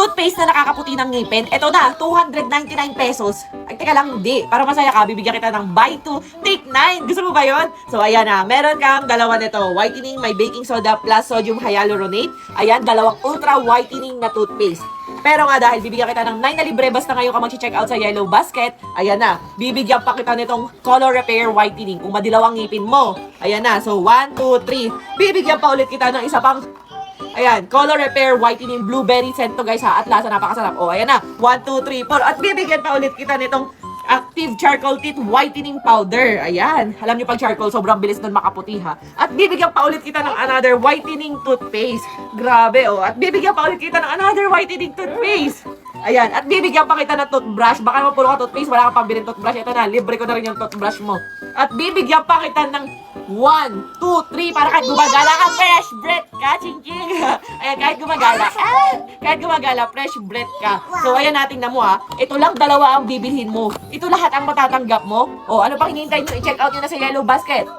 toothpaste na nakakaputi ng ngipin. Ito na, 299 pesos. Ay, teka lang, hindi. Para masaya ka, bibigyan kita ng buy 2, take 9. Gusto mo ba yun? So, ayan na. Meron kang dalawa nito. Whitening, may baking soda plus sodium hyaluronate. Ayan, dalawang ultra whitening na toothpaste. Pero nga dahil bibigyan kita ng 9 na libre basta ngayon ka mag-check out sa Yellow Basket, ayan na, bibigyan pa kita nitong color repair whitening kung madilaw ang ngipin mo. Ayan na, so 1, 2, 3. Bibigyan pa ulit kita ng isa pang, ayan, color repair whitening blueberry scent to guys ha, at lasa napakasarap. O, ayan na, 1, 2, 3, 4. At bibigyan pa ulit kita nitong active charcoal teeth whitening powder. Ayan. Alam niyo pag charcoal, sobrang bilis nun makaputi ha. At bibigyan pa ulit kita ng another whitening toothpaste. Grabe oh. At bibigyan pa ulit kita ng another whitening toothpaste. Ayan. At bibigyan pa kita ng toothbrush. Baka naman puro ka toothpaste, wala kang pambilhin toothbrush. Ito na, libre ko na rin yung toothbrush mo. At bibigyan pa kita ng 1, 2, 3 para kahit gumagala ka, fresh breath ka, ching-ching. Ayan, kahit gumagala, fresh breath ka. So, ayan natin na mo ha. Ito lang dalawa ang bibilhin mo. Ito lahat ang matatanggap mo. O, ano pang hinihintay nyo? I-check out nyo na sa Yellow Basket.